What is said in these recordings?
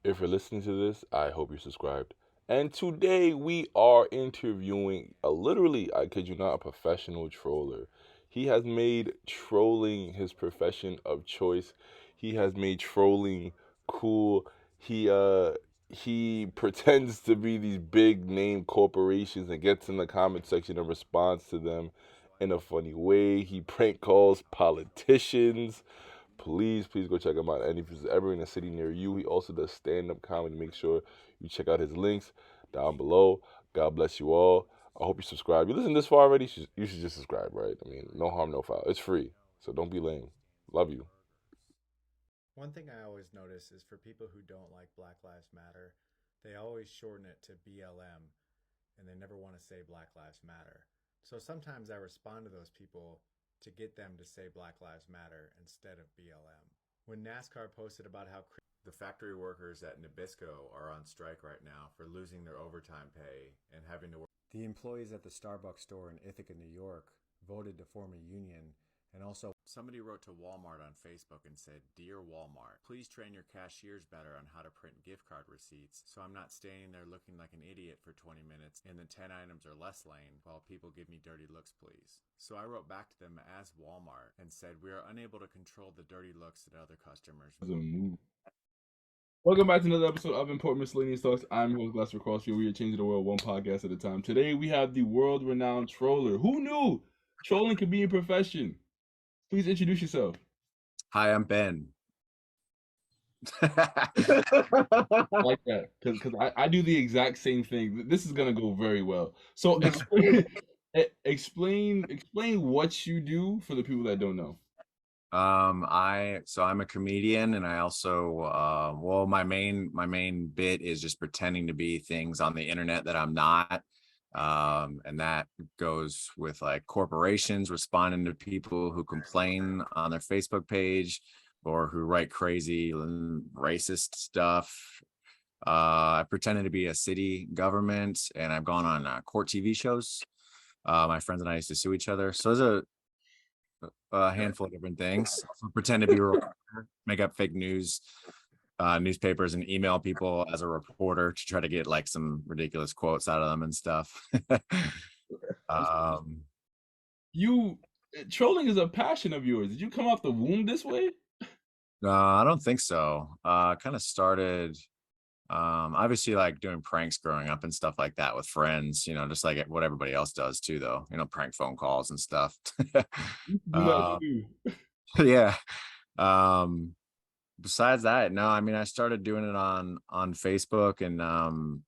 If you're listening to this, I hope you're subscribed. And today we are interviewing literally, I kid you not, a professional troller. He has made trolling his profession of choice. He has made trolling cool. He pretends to be these big name corporations and gets in the comment section and responds to them in a funny way. He prank calls politicians. Please go check him out. And if he's ever in a city near you, he also does stand-up comedy. Make sure you check out his links down below. God bless you all. I hope you subscribe. You listen this far already, you should just subscribe, right? I mean, no harm, no foul. It's free, so don't be lame. Love you. One thing I always notice is for people who don't like Black Lives Matter, they always shorten it to BLM and they never want to say Black Lives Matter. So sometimes I respond to those people to get them to say Black Lives Matter instead of BLM. When NASCAR posted about how the factory workers at Nabisco are on strike right now for losing their overtime pay and having to work, the employees at the Starbucks store in Ithaca, New York voted to form a union. And also, somebody wrote to Walmart on Facebook and said, "Dear Walmart, please train your cashiers better on how to print gift card receipts so I'm not standing there looking like an idiot for 20 minutes and the 10 items are less lane while people give me dirty looks, please." So I wrote back to them as Walmart and said, "We are unable to control the dirty looks that other customers." Welcome back to another episode of Important Miscellaneous Talks. I'm your host, Glass Crossfield. We are changing the world one podcast at a time. Today we have the world-renowned troller. Who knew trolling could be a profession? Please introduce yourself. Hi, I'm Ben. Like that, because I do the exact same thing. This is gonna go very well. So explain explain what you do for the people that don't know. I'm a comedian, and I also my main bit is just pretending to be things on the internet that I'm not. And that goes with like corporations responding to people who complain on their Facebook page or who write crazy racist stuff. I pretended to be a city government, and I've gone on court TV shows. My friends and I used to sue each other. So there's a handful of different things. So pretend to be a reporter, make up fake news, newspapers, and email people as a reporter to try to get like some ridiculous quotes out of them and stuff. um, You trolling is a passion of yours. Did you come off the womb this way? I don't think so. Kind of started obviously like doing pranks growing up and stuff like that with friends, just like what everybody else does too, though, prank phone calls and stuff. Do that uh, too. yeah. Um, Besides that, no, I mean, I started doing it on Facebook and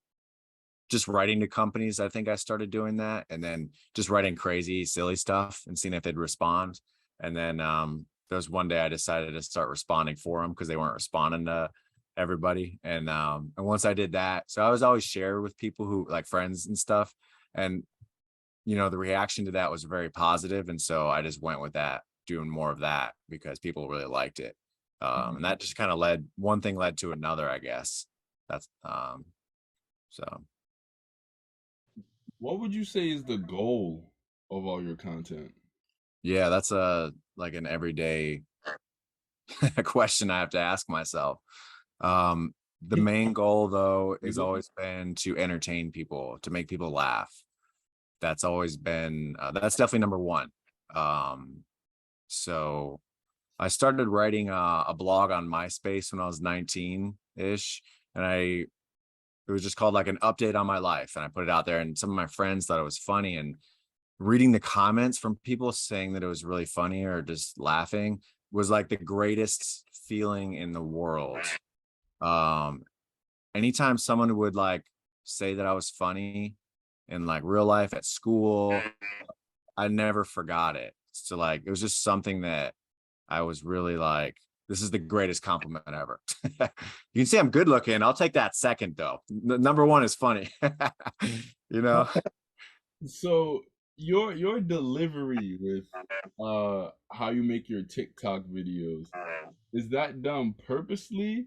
just writing to companies. I think I started doing that, and then just writing crazy, silly stuff and seeing if they'd respond. And then there was one day I decided to start responding for them because they weren't responding to everybody. And once I did that, so I was always share with people who like friends and stuff, and the reaction to that was very positive, and so I just went with that, doing more of that because people really liked it. And that just kind of one thing led to another, I guess. That's so What would you say is the goal of all your content? yeah, that's a like an everyday question I have to ask myself. The main goal though has always been to entertain people, to make people laugh. That's always been that's definitely number one. So I started writing a blog on MySpace when I was 19-ish, and it was just called like an update on my life, and I put it out there, and some of my friends thought it was funny, and reading the comments from people saying that it was really funny or just laughing was like the greatest feeling in the world. Um, Anytime someone would like say that I was funny in like real life at school, I never forgot it. So like it was just something that I was really like, this is the greatest compliment ever. You can see I'm good looking. I'll take that second though. Number one is funny. you know? So your delivery with how you make your TikTok videos, is that done purposely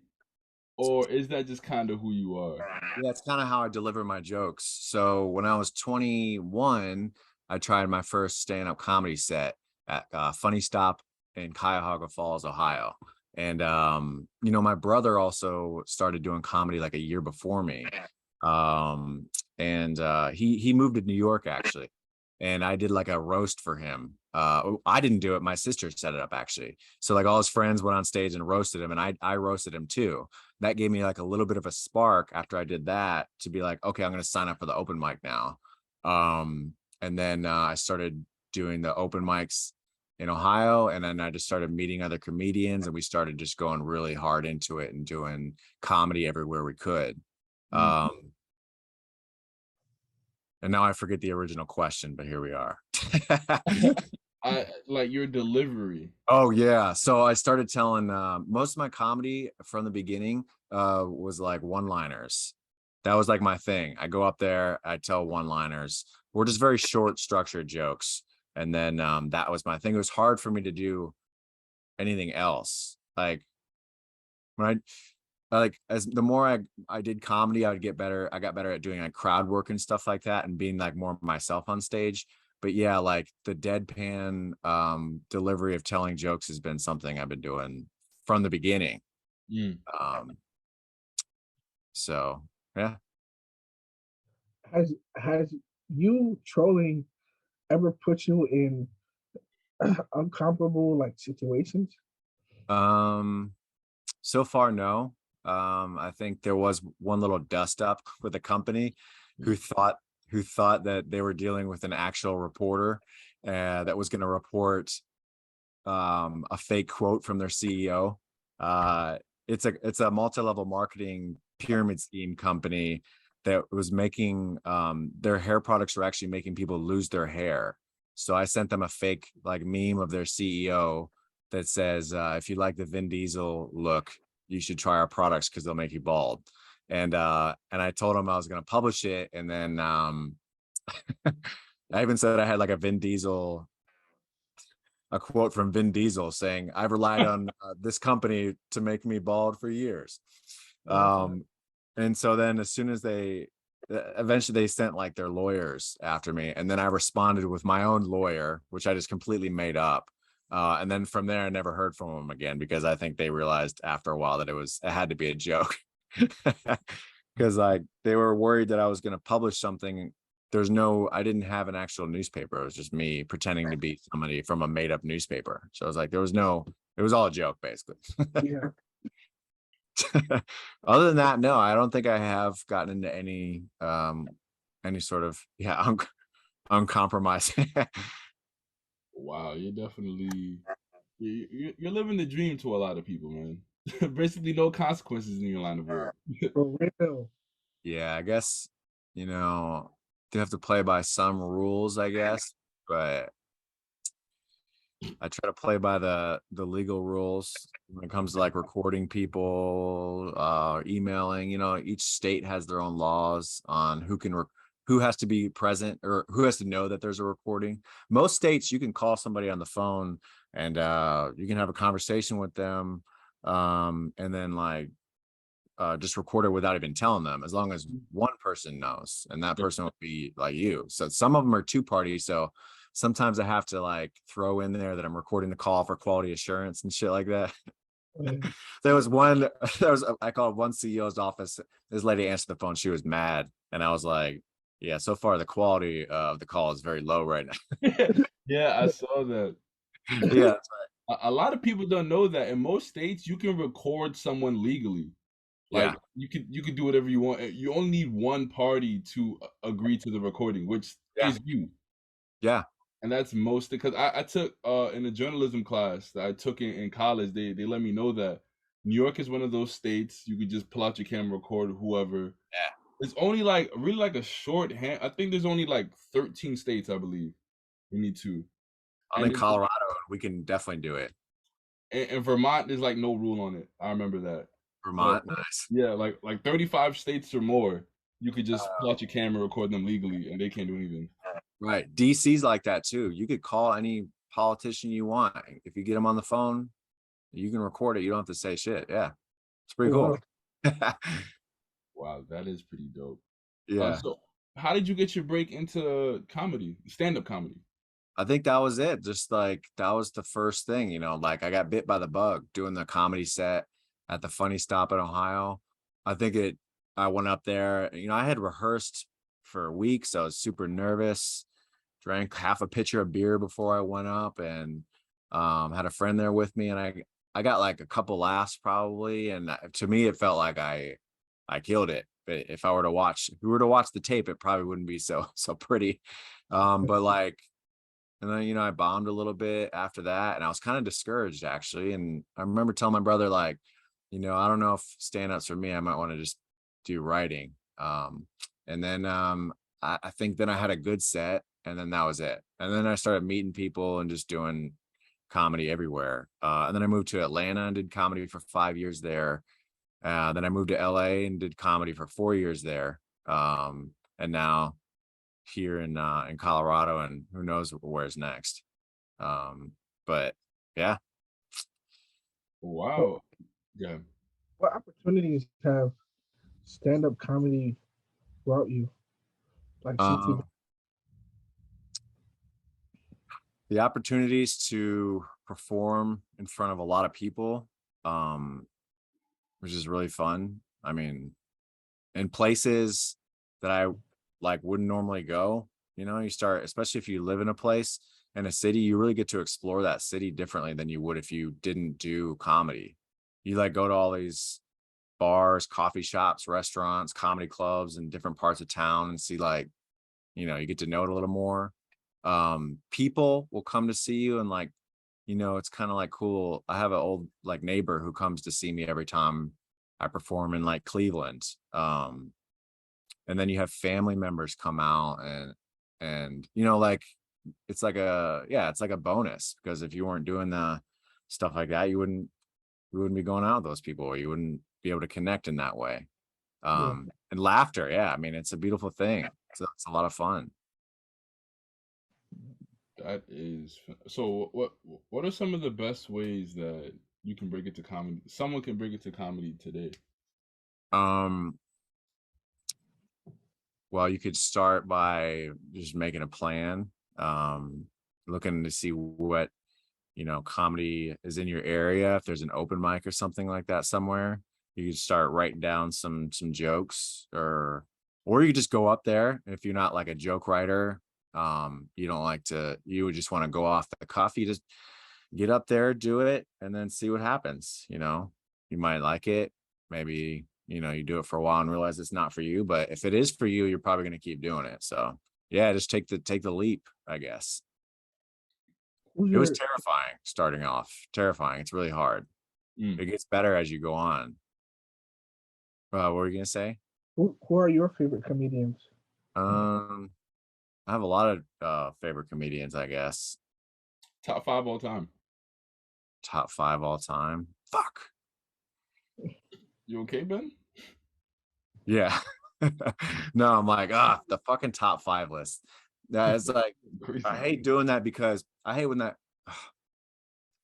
or is that just kind of who you are? Yeah, it's kind of how I deliver my jokes. So when I was 21, I tried my first stand-up comedy set at Funny Stop in Cuyahoga Falls, Ohio. And you know, my brother also started doing comedy like a year before me. And he moved to New York actually. And I did like a roast for him. I didn't do it. My sister set it up actually. So like all his friends went on stage and roasted him, and I roasted him too. That gave me like a little bit of a spark after I did that to be like, okay, I'm going to sign up for the open mic now. And then I started doing the open mics in Ohio, and then I just started meeting other comedians, and we started just going really hard into it and doing comedy everywhere we could. Mm. And now I forget the original question, but here we are. I like your delivery. Oh yeah. So I started telling most of my comedy from the beginning was like one-liners. That was like my thing. I go up there, I tell one-liners. We're just very short, structured jokes. And then that was my thing. It was hard for me to do anything else. Like when like as the more I did comedy, I would get better. I got better at doing like crowd work and stuff like that, and being like more myself on stage. But yeah, like the deadpan delivery of telling jokes has been something I've been doing from the beginning. Mm. Um, so yeah. Has you trolling ever put you in uncomfortable like situations? Um, so far, no. I think there was one little dust up with a company who thought that they were dealing with an actual reporter that was going to report a fake quote from their CEO. It's a multi-level marketing pyramid scheme company that was making their hair products were actually making people lose their hair. So I sent them a fake like meme of their CEO that says, if you like the Vin Diesel look, you should try our products because they'll make you bald. And I told them I was going to publish it, and then I even said I had like a quote from Vin Diesel saying, "I've relied on this company to make me bald for years." And so then as soon as eventually they sent like their lawyers after me, and then I responded with my own lawyer, which I just completely made up. And then from there, I never heard from them again because I think they realized after a while that it had to be a joke. Because like they were worried that I was going to publish something. I didn't have an actual newspaper. It was just me pretending to be somebody from a made up newspaper. So I was like, it was all a joke basically. Yeah. Other than that, no, I don't think I have gotten into any sort of uncompromising. Wow, you're definitely you're living the dream to a lot of people, man. Basically, no consequences in your line of work. For real. Yeah, I guess, you know, they have to play by some rules, I guess, but I try to play by the legal rules when it comes to like recording people, emailing. You know, each state has their own laws on who has to be present or who has to know that there's a recording. Most states you can call somebody on the phone and you can have a conversation with them, and then like just record it without even telling them, as long as one person knows, and that person will be like you. So some of them are two party. So sometimes I have to like throw in there that I'm recording the call for quality assurance and shit like that. I called one CEO's office. This lady answered the phone. She was mad. And I was like, yeah, so far the quality of the call is very low right now. Yeah, I saw that. Yeah. A lot of people don't know that in most states you can record someone legally. Yeah. Like you could do whatever you want. You only need one party to agree to the recording, which Yeah. is you. Yeah. And that's most because I took in a journalism class that I took in college, they let me know that New York is one of those states you could just pull out your camera, record whoever. Yeah. It's only like really like a shorthand. I think there's only like 13 states, I believe. We need to. I'm And in Colorado. We can definitely do it. in Vermont, there's like no rule on it. I remember that. But Vermont, nice. yeah, like 35 states or more, you could just pull out your camera, record them legally, and they can't do anything. Right. DC's like that too. You could call any politician you want. If you get them on the phone, you can record it. You don't have to say shit. Yeah. It's pretty cool. Wow, that is pretty dope. Yeah. So how did you get your break into comedy, stand-up comedy? I think that was it. Just like that was the first thing, like I got bit by the bug doing the comedy set at the Funny Stop in Ohio. I think I went up there, I had rehearsed for weeks. I was super nervous, drank half a pitcher of beer before I went up, and had a friend there with me, and I got like a couple laughs probably. And to me, it felt like I killed it. But if we were to watch the tape, it probably wouldn't be so pretty. But like, and then, I bombed a little bit after that, and I was kind of discouraged actually. And I remember telling my brother, like, I don't know if stand-up's for me. I might want to just do writing. And then I think then I had a good set, and then that was it. And then I started meeting people and just doing comedy everywhere. And then I moved to Atlanta and did comedy for 5 years there. Then I moved to LA and did comedy for 4 years there. And now here in Colorado, and who knows where's next. But yeah. Wow. Yeah. What opportunities have stand-up comedy brought you? Like Um, the opportunities to perform in front of a lot of people, which is really fun. I mean, in places that I like wouldn't normally go. You start, especially if you live in a place in a city, you really get to explore that city differently than you would if you didn't do comedy. You like go to all these bars, coffee shops, restaurants, comedy clubs in different parts of town and see, like, you get to know it a little more. People will come to see you, and like, it's kind of like cool. I have an old like neighbor who comes to see me every time I perform in like Cleveland. And then you have family members come out, and like it's like it's like a bonus, because if you weren't doing the stuff like that, you wouldn't be going out with those people, or you wouldn't be able to connect in that way. yeah. And laughter, yeah, I mean, it's a beautiful thing. So it's a lot of fun. That is so. What are some of the best ways that you can bring it to comedy? Someone can bring it to comedy today. Um, well, you could start by just making a plan, looking to see what comedy is in your area. If there's an open mic or something like that somewhere, you could start writing down some jokes, or you just go up there. If you're not like a joke writer, you would just want to go off the cuff, you just get up there, do it, and then see what happens. You might like it. Maybe, you do it for a while and realize it's not for you, but if it is for you, you're probably going to keep doing it. So yeah, just take the leap, I guess. Who's It was your terrifying starting off. Terrifying. It's really hard. Mm. It gets better as you go on. What were you gonna say? who are your favorite comedians? I have a lot of favorite comedians, I guess. Top 5 all time. Top 5 all time. Fuck. You okay, Ben? Yeah. No, I'm like, the fucking top 5 list. It's like, Crazy. I hate doing that, because I hate when that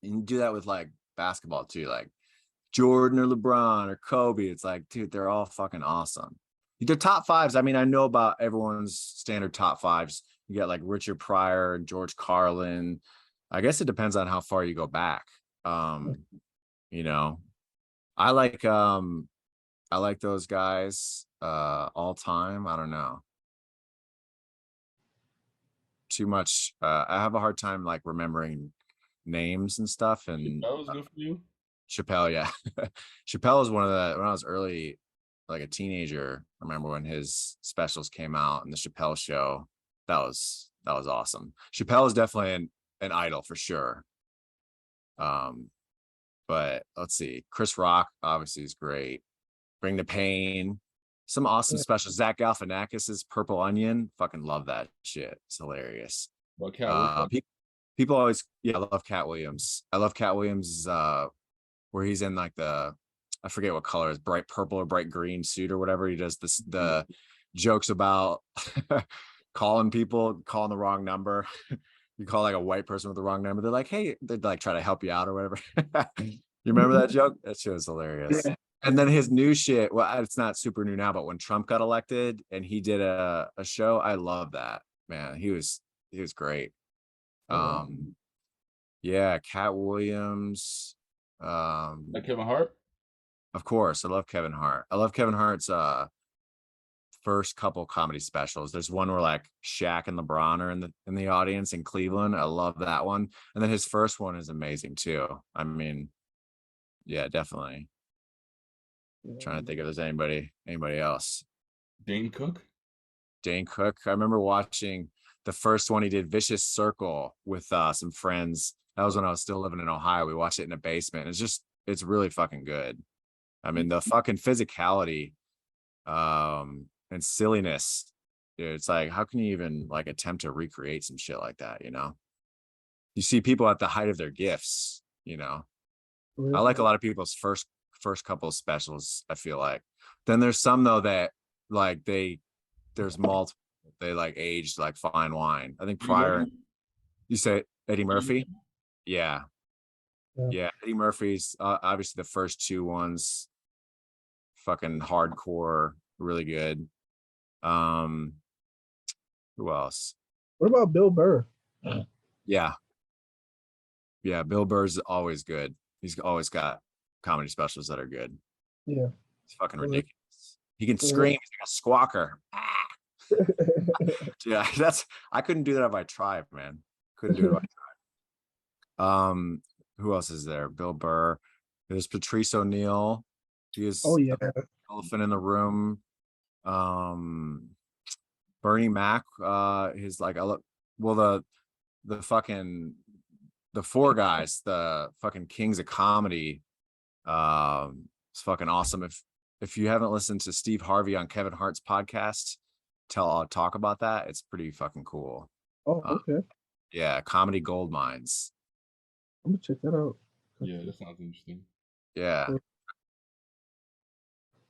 you do that with like basketball too, like Jordan or LeBron or Kobe. It's like, dude, they're all fucking awesome. They're top 5s. I mean, I know about everyone's standard top 5s. You got like Richard Pryor, George Carlin. I guess it depends on how far you go back. You know, I like those guys all time. I don't know. Too much. I have a hard time like remembering names and stuff. And That was good for you. Chappelle, yeah. Chappelle was one of the, when I was early, like a teenager, I remember when his specials came out and the Chappelle show. That was awesome. Chappelle is definitely an idol for sure. But let's see. Chris Rock obviously is great. Bring the Pain. Some awesome specials. Zach Galifianakis's Purple Onion. Fucking love that shit. It's hilarious. Well, Cat, People always, I love Cat Williams. I love Cat Williams where he's in like I forget what color, is bright purple or bright green suit or whatever. He does the jokes about calling the wrong number. You call like a white person with the wrong number, they're like, hey, they'd like try to help you out or whatever. You remember that joke? That shit was hilarious. Yeah. And then his new shit, well, it's not super new now, but when Trump got elected and he did a show, I love that, man. He was great. Yeah, Cat Williams. Like Kevin Hart? Of course, I love Kevin Hart. I love Kevin Hart's first couple comedy specials. There's one where like Shaq and LeBron are in the audience in Cleveland. I love that one. And then his first one is amazing too. I mean, yeah, definitely. Trying to think if there's anybody else. Dane Cook? Dane Cook. I remember watching the first one he did, Vicious Circle, with some friends. That was when I was still living in Ohio. We watched it in a basement. It's really fucking good. I mean, the fucking physicality and silliness. Dude, it's like, how can you even like attempt to recreate some shit like that? You know, you see people at the height of their gifts. You know, I like a lot of people's first couple of specials. I feel like then there's some though that like there's multiple. They like aged like fine wine. I think prior. You say Eddie Murphy? Yeah. Yeah. Eddie Murphy's obviously the first two ones, fucking hardcore, really good. Who else? What about Bill Burr? Yeah. Yeah. Bill Burr's always good. He's always got comedy specials that are good. Yeah. It's fucking ridiculous. He can scream. He's like a squawker. Yeah, I couldn't do that if I tried, man. Couldn't do it if I tried. Who else is there? Bill Burr. There's Patrice O'Neill. He is elephant in the room. Bernie Mac. His like the fucking the four guys, the fucking kings of comedy. It's fucking awesome. If you haven't listened to Steve Harvey on Kevin Hart's podcast, talk about that. It's pretty fucking cool. Oh, okay. Yeah, Comedy Gold Mines. I'm gonna check that out. Yeah, that sounds interesting. Yeah.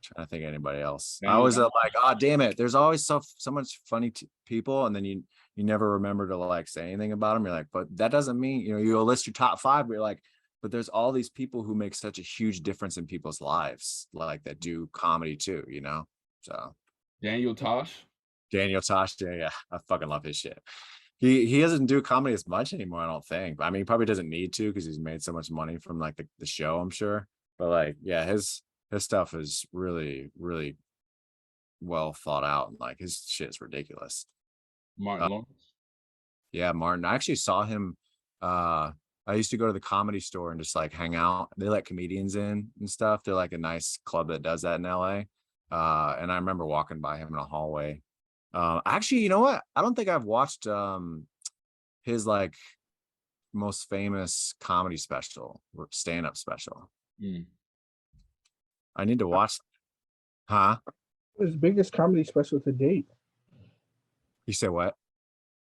Trying to think of anybody else. I always like, oh damn it. There's always so much funny people, and then you never remember to like say anything about them. You're like, but that doesn't mean, you know, you'll list your top 5, but you're like, but there's all these people who make such a huge difference in people's lives, like that do comedy too, you know. So Daniel Tosh. Yeah, I fucking love his shit. He doesn't do comedy as much anymore, I don't think. I mean, he probably doesn't need to because he's made so much money from like the show, I'm sure. But like, yeah, his stuff is really, really well thought out. Like his shit's ridiculous. Martin Lawrence. Yeah, Martin. I actually saw him. I used to go to the Comedy Store and just like hang out. They let comedians in and stuff. They're like a nice club that does that in LA. And I remember walking by him in a hallway. Actually, you know what? I don't think I've watched his like most famous comedy special or stand-up special. I need to watch. Huh? His biggest comedy special to date. You say what?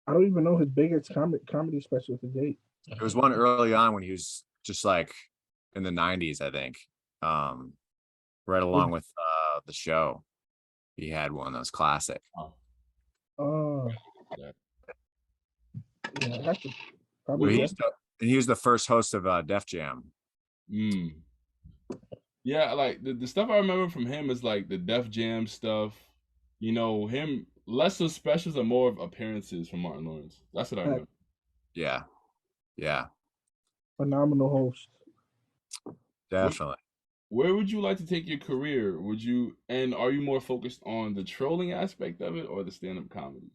I don't even know his biggest comedy special to date. There was one early on when he was just like in the 90s, I think. Right along with the show. He had one that was classic. Oh. Yeah, that's probably. He was the first host of Def Jam. Yeah, like the stuff I remember from him is like the Def Jam stuff. You know, him less of specials and more of appearances from Martin Lawrence. That's what I remember. Yeah. Yeah. Phenomenal host. Definitely. Where would you like to take your career? Are you more focused on the trolling aspect of it or the stand-up comedy?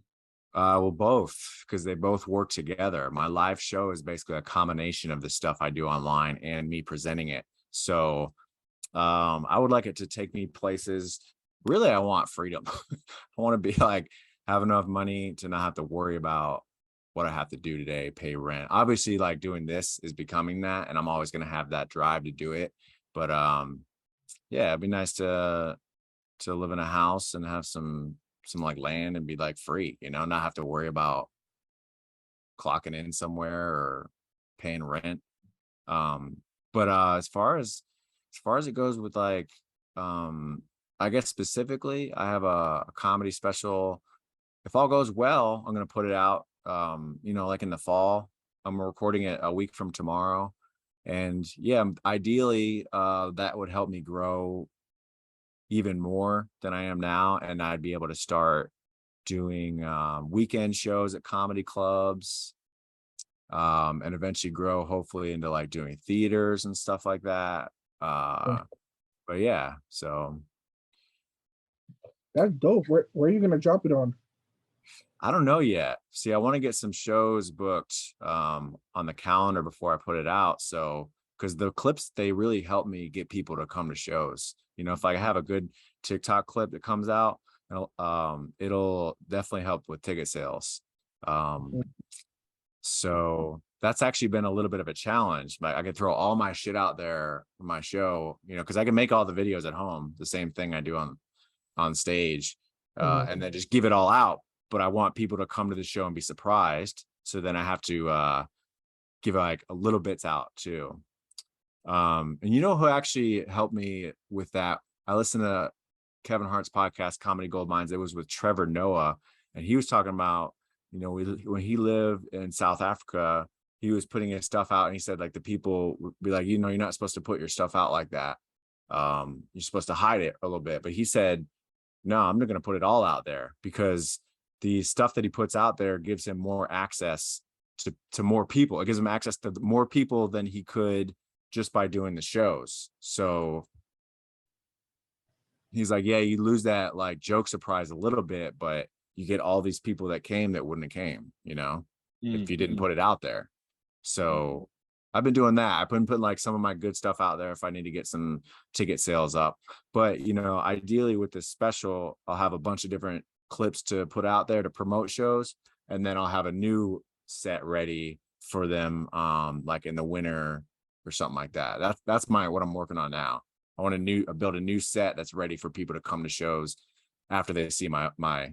Well, both, because they both work together. My live show is basically a combination of the stuff I do online and me presenting it. So I would like it to take me places. Really, I want freedom. I want to be like, have enough money to not have to worry about what I have to do today, pay rent. Obviously, like doing this is becoming that, and I'm always going to have that drive to do it. But yeah, it'd be nice to live in a house and have some like land and be like free, you know, not have to worry about clocking in somewhere or paying rent. But as far as it goes with like, I guess specifically, I have a comedy special. If all goes well, I'm gonna put it out. You know, like in the fall. I'm recording it a week from tomorrow. And yeah, ideally, that would help me grow even more than I am now. And I'd be able to start doing weekend shows at comedy clubs. and eventually grow hopefully into like doing theaters and stuff like that. But yeah, so That's dope. Where are you gonna drop it on? I don't know yet. See, I want to get some shows booked on the calendar before I put it out. So, because the clips, they really help me get people to come to shows. You know, if I have a good TikTok clip that comes out, it'll definitely help with ticket sales. So that's actually been a little bit of a challenge. Like I could throw all my shit out there for my show, you know, because I can make all the videos at home, the same thing I do on stage, and then just give it all out. But I want people to come to the show and be surprised. So then I have to give like a little bits out too. And you know who actually helped me with that? I listened to Kevin Hart's podcast, Comedy Gold Mines. It was with Trevor Noah, and he was talking about, you know, when he lived in South Africa, he was putting his stuff out, and he said like the people would be like, you know, you're not supposed to put your stuff out like that. You're supposed to hide it a little bit. But he said, no, I'm not going to put it all out there, because the stuff that he puts out there gives him more access to more people. It gives him access to more people than he could just by doing the shows. So he's like, yeah, you lose that like joke surprise a little bit, but you get all these people that came that wouldn't have came, you know, if you didn't put it out there. So I've been doing that. I've been putting like some of my good stuff out there if I need to get some ticket sales up. But, you know, ideally with this special, I'll have a bunch of different clips to put out there to promote shows. And then I'll have a new set ready for them, like in the winter or something like that. That's what I'm working on now. I want to build a new set that's ready for people to come to shows after they see my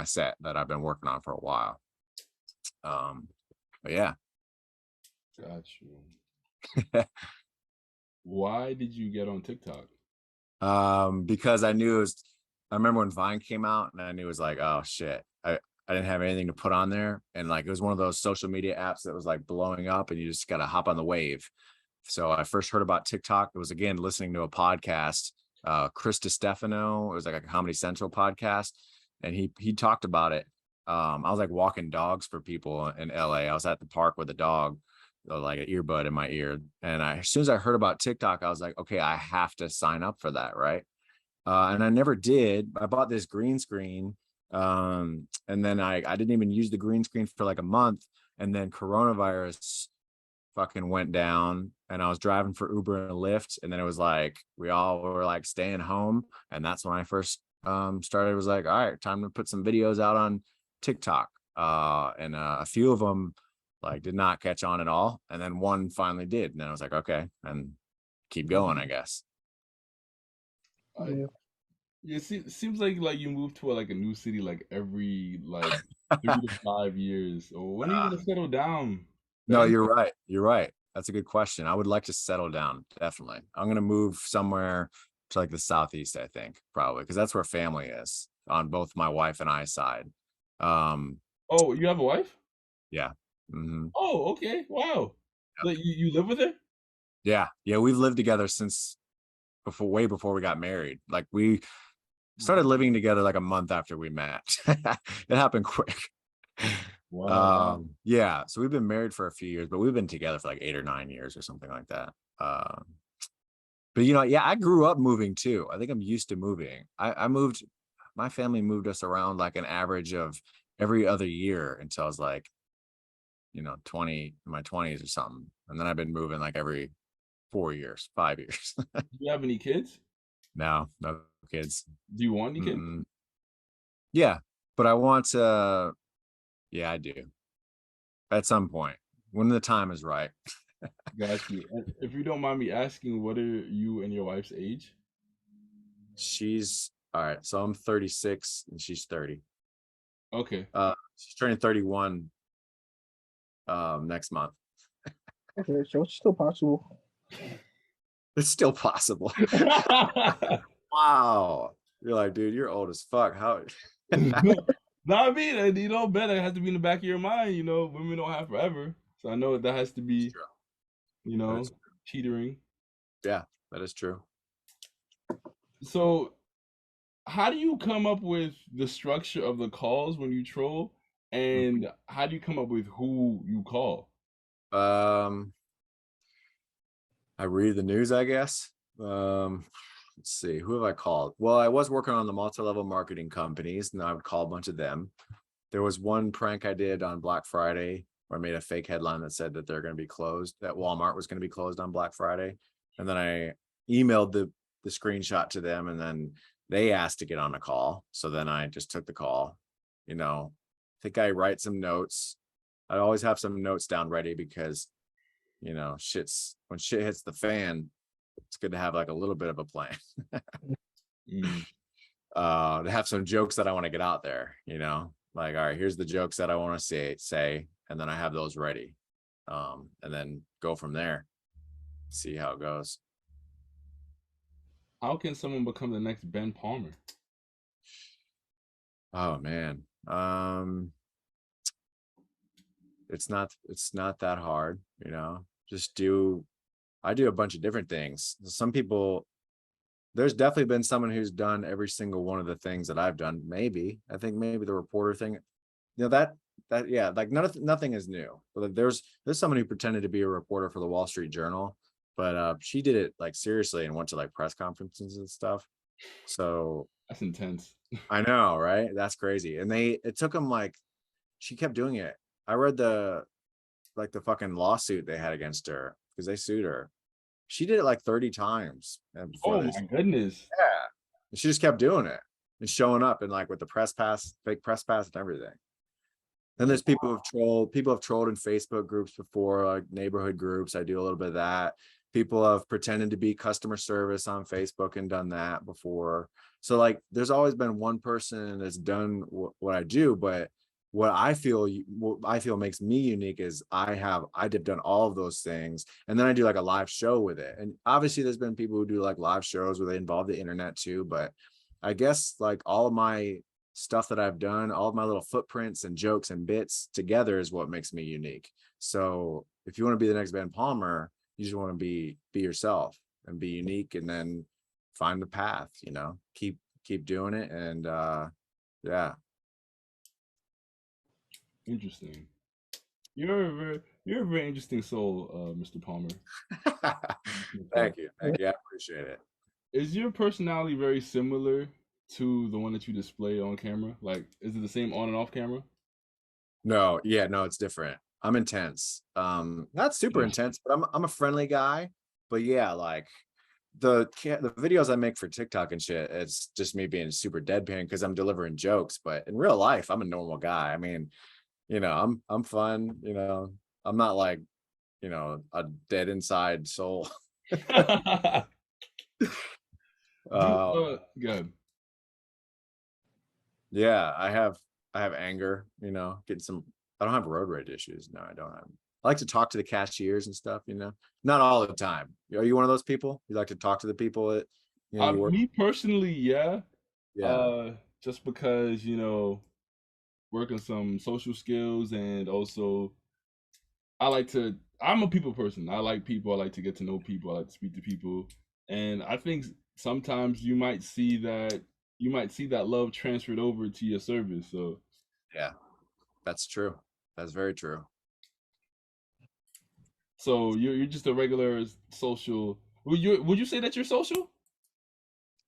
set that I've been working on for a while. But yeah. Got you. Why did you get on TikTok? Because I knew I remember when Vine came out, and I knew it was like, oh shit, I didn't have anything to put on there. And like, it was one of those social media apps that was like blowing up, and you just got to hop on the wave. So I first heard about TikTok. It was, again, listening to a podcast, Chris DiStefano. It was like a Comedy Central podcast, and he talked about it. I was like walking dogs for people in LA. I was at the park with a dog, like an earbud in my ear. And as soon as I heard about TikTok, I was like, okay, I have to sign up for that, right? And I never did. I bought this green screen, and then I didn't even use the green screen for like a month, and then coronavirus fucking went down, and I was driving for Uber and Lyft, and then it was like we all were like staying home, and that's when I first started. It was like, all right, time to put some videos out on TikTok, and a few of them like did not catch on at all, and then one finally did, and then I was like, okay, and keep going, I guess. Yeah, seems like you move to like a new city like every like 3 to 5 years. Or when are you gonna settle down, No, Ben? you're right. You're right. That's a good question. I would like to settle down. Definitely. I'm going to move somewhere to like the Southeast, I think, probably, because that's where family is on both my wife and I's side. Um, Oh, you have a wife? yeah. Hmm. Oh, okay. Wow. So you live with her? Yeah. Yeah. We've lived together since way before we got married. Like we started living together like a month after we met. It happened quick. Wow. Yeah, so we've been married for a few years, but we've been together for like 8 or 9 years or something like that. But you know, yeah, I grew up moving too. I think I'm used to moving. I moved, my family moved us around like an average of every other year until I was like, you know, 20 in my 20s or something. And then I've been moving like every 4 years, 5 years. Do you have any kids? No kids. Do you want any kids? Mm-mm. Yeah, but I want to, yeah, I do. At some point, when the time is right. Got you. And if you don't mind me asking, what are you and your wife's age? She's all right. So I'm 36 and she's 30. Okay. She's turning 31 next month. Okay, so it's still possible. It's still possible. Wow. You're like, dude, you're old as fuck. How? No, I mean, you know, Ben, it has to be in the back of your mind. You know, women don't have forever, so I know that has to be, you know, teetering. Yeah, that is true. So, how do you come up with the structure of the calls when you troll? And how do you come up with who you call? Um, I read the news, I guess. Let's see, who have I called? Well, I was working on the multi-level marketing companies, and I would call a bunch of them. There was one prank I did on Black Friday where I made a fake headline that said that they're going to be closed, that Walmart was going to be closed on Black Friday. And then I emailed the screenshot to them, and then they asked to get on a call. So then I just took the call. I think I write some notes. I always have some notes down ready because, when shit hits the fan, it's good to have like a little bit of a plan. To have some jokes that I want to get out there, like, all right, here's the jokes that I want to say, and then I have those ready. And then go from there, see how it goes. How can someone become the next Ben Palmer? Oh man. It's not that hard, I do a bunch of different things. Some people, there's definitely been someone who's done every single one of the things that I've done. I think maybe the reporter thing, that yeah, like nothing is new. But there's someone who pretended to be a reporter for the Wall Street Journal, but she did it like seriously and went to like press conferences and stuff. So That's intense. I know, right? That's crazy. And it took them like, she kept doing it. I read the fucking lawsuit they had against her because they sued her. She did it like 30 times before Oh this. my goodness. Yeah. And she just kept doing it and showing up and like with the press pass, fake press pass and everything. Then there's people have trolled in Facebook groups before, like neighborhood groups. I do a little bit of that. People have pretended to be customer service on Facebook and done that before. So like there's always been one person that's done what I do, but what I feel makes me unique is I've done all of those things, and then I do like a live show with it. And obviously there's been people who do like live shows where they involve the internet too, but I guess like all of my stuff that I've done, all of my little footprints and jokes and bits together is what makes me unique. So if you want to be the next Ben Palmer, you just want to be yourself and be unique, and then find the path, keep doing it. And yeah. Interesting. You're a very interesting soul, Mr. Palmer. Thank you. I appreciate it. Is your personality very similar to the one that you display on camera? Like, is it the same on and off camera? No, it's different. I'm intense. Not super intense, but I'm a friendly guy. But yeah, like the videos I make for TikTok and shit, it's just me being super deadpan because I'm delivering jokes. But in real life, I'm a normal guy. I mean, I'm fun. I'm not like, a dead inside soul. Good. Yeah, I have anger, getting some. I don't have road rage issues. No, I don't have. I like to talk to the cashiers and stuff, not all the time. Are you one of those people? You like to talk to the people that, you work? Me personally, yeah. Yeah. Just because, working some social skills, and also I'm a people person. I like people. I like to get to know people. I like to speak to people. And I think sometimes you might see that love transferred over to your service. So Yeah, that's true. That's very true. So you're just a regular social. Would you say that you're social?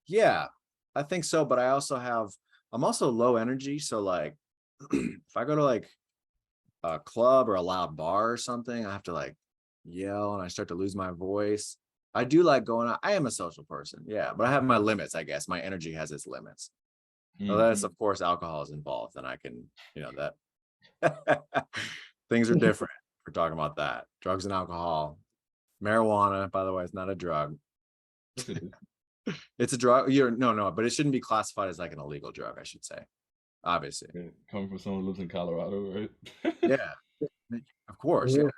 Yeah, I think so. But I'm also low energy. So like, if I go to like a club or a loud bar or something, I have to like yell and I start to lose my voice. I do like going out. I am a social person. Yeah, but I have my limits, I guess. My energy has its limits. Unless, of course, alcohol is involved, then I can, that things are different. We're talking about that. Drugs and alcohol. Marijuana, by the way, is not a drug. It's a drug. No, but it shouldn't be classified as like an illegal drug, I should say. Obviously. Coming from someone who lives in Colorado, right? Yeah, of course. Yeah.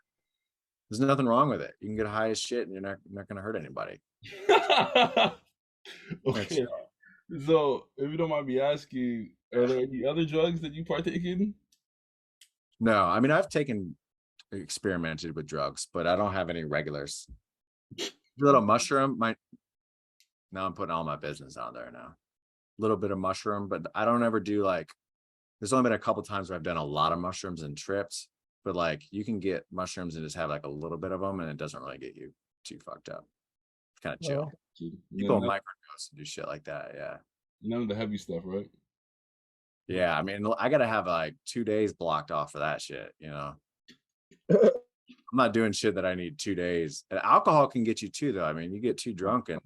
There's nothing wrong with it. You can get high as shit and you're not going to hurt anybody. Okay. So, if you don't mind me asking, are there any other drugs that you partake in? No, I mean, I've experimented with drugs, but I don't have any regulars. A little mushroom. Now I'm putting all my business out there now. A little bit of mushroom, but I don't ever do like there's only been a couple times where I've done a lot of mushrooms and tripped, but like you can get mushrooms and just have like a little bit of them, and it doesn't really get you too fucked up. It's kind of chill. People microdose and do shit like that. Yeah. None of the heavy stuff, right? Yeah. I mean, I gotta have like 2 days blocked off for that shit. I'm not doing shit that I need 2 days. And alcohol can get you too, though. I mean, you get too drunk and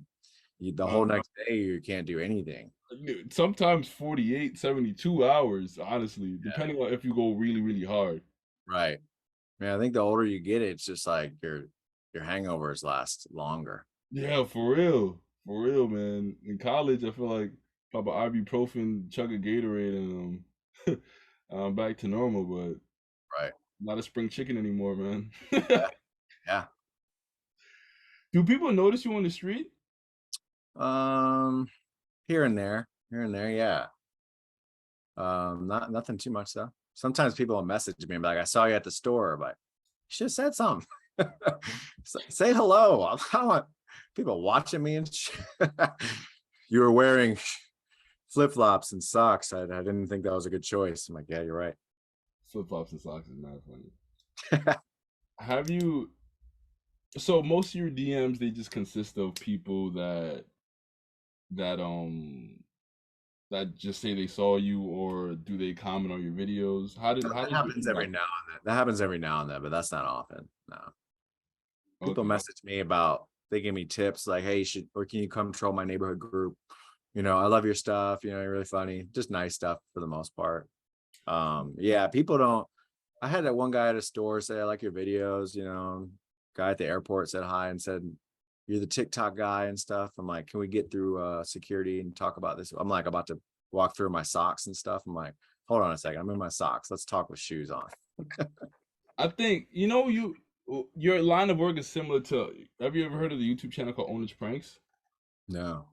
the whole next day you can't do anything. Dude, sometimes 48, 72 hours, honestly, depending on if you go really, really hard. Right. Man, I think the older you get, it's just like your hangovers last longer. Yeah, for real. For real, man. In college, I feel like pop an ibuprofen, chug a Gatorade, and I'm back to normal, but right. Not a spring chicken anymore, man. Yeah. Do people notice you on the street? Here and there, yeah. Nothing too much though. Sometimes people will message me and be like, "I saw you at the store," but you should have said something. Say hello. I don't want people watching me and shit. You were wearing flip-flops and socks. I didn't think that was a good choice. I'm like, yeah, you're right. Flip-flops and socks is not funny. Have you? So most of your DMs, they just consist of people that just say they saw you, or do they comment on your videos? That happens every now and then. That happens every now and then, but that's not often. No. People message me about, they give me tips like, "Hey, can you come troll my neighborhood group? I love your stuff. You're really funny." Just nice stuff for the most part. Yeah, people don't. I had that one guy at a store say, "I like your videos." Guy at the airport said hi and said, "You're the TikTok guy and stuff." I'm like, "Can we get through security and talk about this?" I'm like about to walk through my socks and stuff. I'm like, "Hold on a second, I'm in my socks. Let's talk with shoes on." I think your line of work is similar to. Have you ever heard of the YouTube channel called Ownage Pranks? No.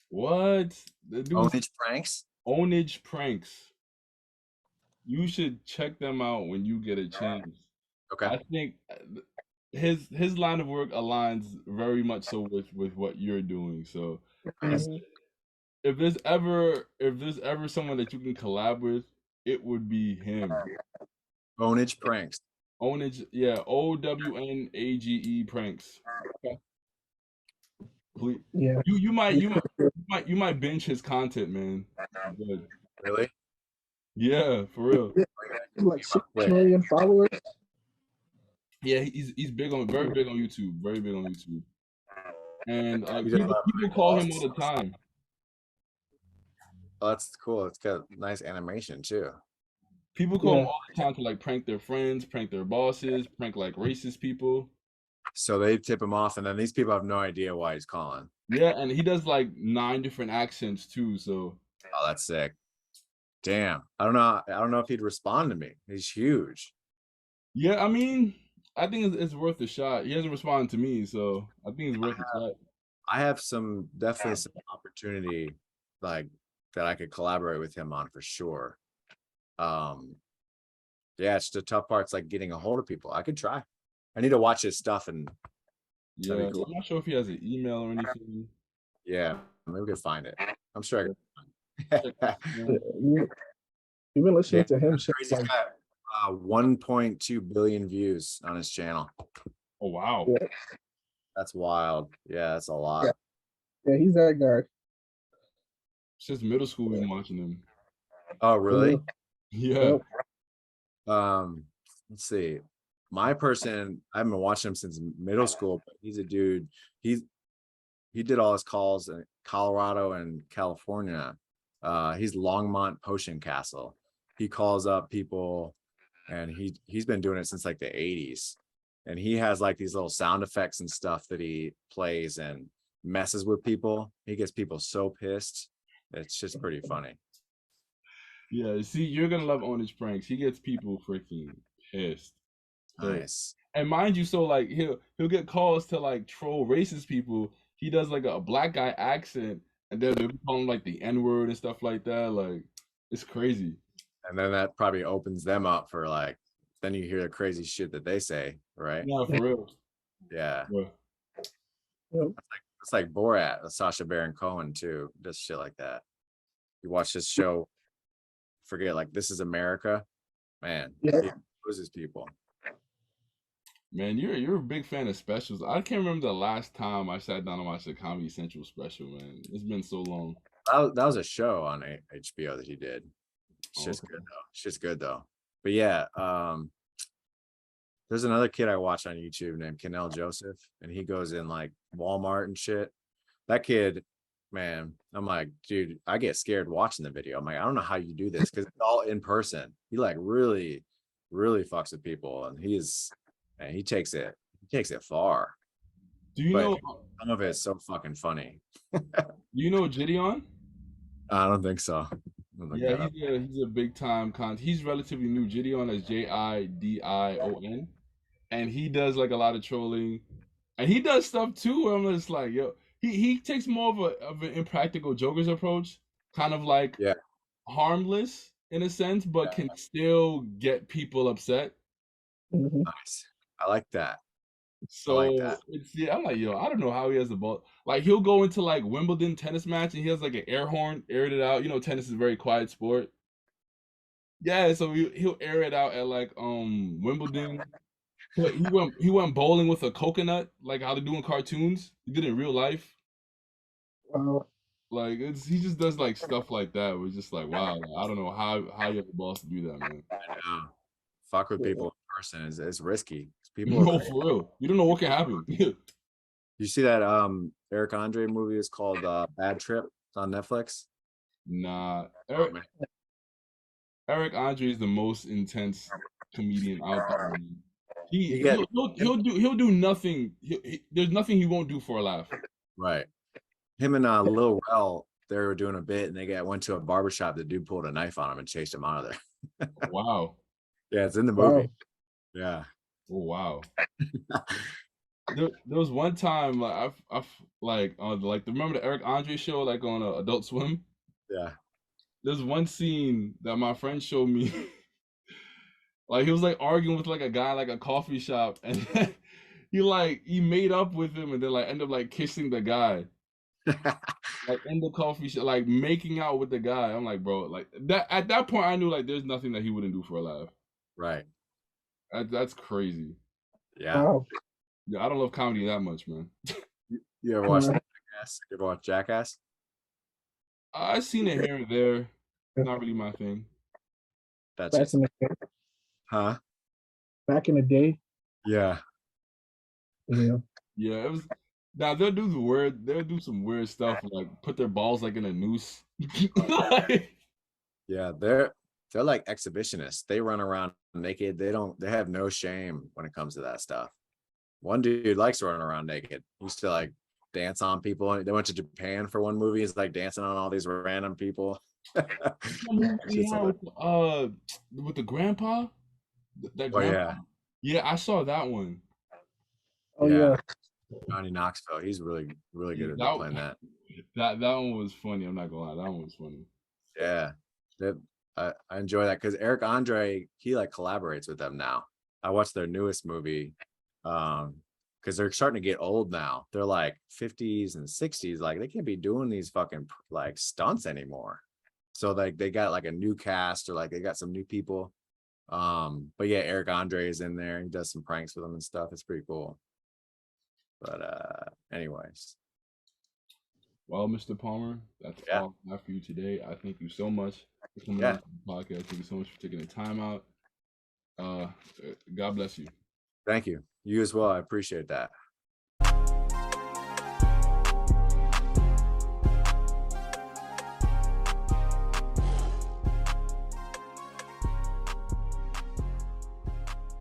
What? Ownage Pranks? Ownage Pranks. You should check them out when you get a chance. Okay. I think his line of work aligns very much so with what you're doing. So if there's ever someone that you can collab with, it would be him. Ownage Pranks. Ownage, yeah, OWNAGE Pranks. Okay. Please. Yeah. You might binge his content, man. Good. Really? Yeah, for real. Like 6 million followers. Yeah, he's very big on YouTube. Very big on YouTube. And people call him all the time. Oh, that's cool. It's got nice animation too. People call him all the time to like prank their friends, prank their bosses, prank like racist people. So they tip him off, and then these people have no idea why he's calling. Yeah, and he does like 9 different accents too. So. Oh, that's sick. Damn. I don't know if he'd respond to me. He's huge. Yeah, I mean, I think it's worth a shot. He hasn't responded to me, so I think it's worth a shot. I have definitely some opportunity like that I could collaborate with him on for sure. Yeah, it's the tough part's like getting a hold of people. I could try. I need to watch his stuff and yeah, cool. I'm not sure if he has an email or anything. Yeah, maybe we could find it. I'm sure I can. You've been listening to him. Like, 1.2 billion views on his channel. Oh wow, that's wild. Yeah, that's a lot. Yeah, he's that guy. Since middle school, we've been watching him. Oh really? Yeah. Let's see. My person, I haven't been watching him since middle school, but he's a dude. He did all his calls in Colorado and California. He's Longmont Potion Castle. He calls up people, and he's been doing it since like the 80s. And he has like these little sound effects and stuff that he plays and messes with people. He gets people so pissed. It's just pretty funny. Yeah, see, you're gonna love Ownage Pranks. He gets people freaking pissed. Nice. And mind you, so like he'll get calls to like troll racist people. He does like a black guy accent, and then they'll be calling like the N-word and stuff like that. Like, it's crazy. And then that probably opens them up for like, then you hear the crazy shit that they say, right? Yeah, for real. Yeah. It's like Borat, Sacha Baron Cohen too. Does shit like that. You watch this show, forget like This Is America. Man, Yeah. he loses people. Man, you're a big fan of specials. I can't remember the last time I sat down and watched a Comedy Central special, man. It's been so long. That was a show on HBO that he did. Shit's Okay. good though. Shit's good though. But yeah, there's another kid I watch on YouTube named Kennel Joseph, and he goes in like Walmart and shit. That kid, man, I'm like, dude, I get scared watching the video. I'm like, I don't know how you do this because it's all in person. He like really, really fucks with people, and he takes it far. Do you But know? some of it's so fucking funny. You know Gideon? I don't think so. Yeah, he's a big time He's relatively new. Gideon is Jidion, and he does like a lot of trolling, and he does stuff too. Where I'm just like, yo, he takes more of an impractical Joker's approach, kind of like Yeah. harmless in a sense, but can still get people upset. Mhm. Nice. I like that. So like that. I'm like, yo, I don't know how he has the ball. Like he'll go into like Wimbledon tennis match and he has like an air horn, aired it out. You know, tennis is a very quiet sport. Yeah, so he'll air it out at like Wimbledon. But he went bowling with a coconut, like how they do in cartoons. He did it in real life. Like he just does like stuff like that. We're just like, wow, I don't know how you have the balls to do that, man. I know. Fuck with people in person is risky. People are No, crazy. for real. You don't know what can happen. You see that Eric Andre movie is called Bad Trip? It's on Netflix. Nah, Oh, man. Eric Andre is the most intense comedian out there. Man. You get He'll do nothing. There's nothing he won't do for a laugh. right. Him and Lil Rel, they were doing a bit and they went to a barbershop. The dude pulled a knife on him and chased him out of there. Wow. Yeah, it's in the movie. Yeah. Oh wow. There was one time like I like on like remember the Eric Andre show like on Adult Swim. Yeah. There's one scene that my friend showed me. Like he was like arguing with like a guy like a coffee shop, and then he made up with him, and then like ended up like kissing the guy like in the coffee shop, like making out with the guy. I'm like, bro, like that at that point I knew like there's nothing that he wouldn't do for a laugh. Right. That's crazy. Yeah. Yeah, I don't love comedy that much, man. You ever watch Jackass? You ever watch Jackass? I've seen it here and there. Not really my thing. That's it. Huh? Back in the day. Yeah. Yeah. Yeah, it was. Now they'll do some weird stuff like put their balls like in a noose. Yeah, they're like exhibitionists. They run around naked. They have no shame when it comes to that stuff. One dude likes running around naked. He used to like dance on people. They went to Japan for one movie. He's like dancing on all these random people. Yeah, with the grandpa. That grandpa. Yeah, I saw that one. Oh yeah. Johnny Knoxville. He's really good at playing that. That one was funny. I'm not gonna lie, that one was funny. Yeah, I enjoy that because Eric Andre, he like collaborates with them now. I watched their newest movie, because they're starting to get old now. They're like 50s and 60s. Like they can't be doing these fucking like stunts anymore. So like they got like a new cast or like they got some new people. But yeah, Eric Andre is in there. He does some pranks with them and stuff. It's pretty cool. But anyways. Well, Mr. Palmer, that's all I have for you today. I thank you so much for coming on to the podcast. Thank you so much for taking the time out. God bless you. Thank you. You as well. I appreciate that.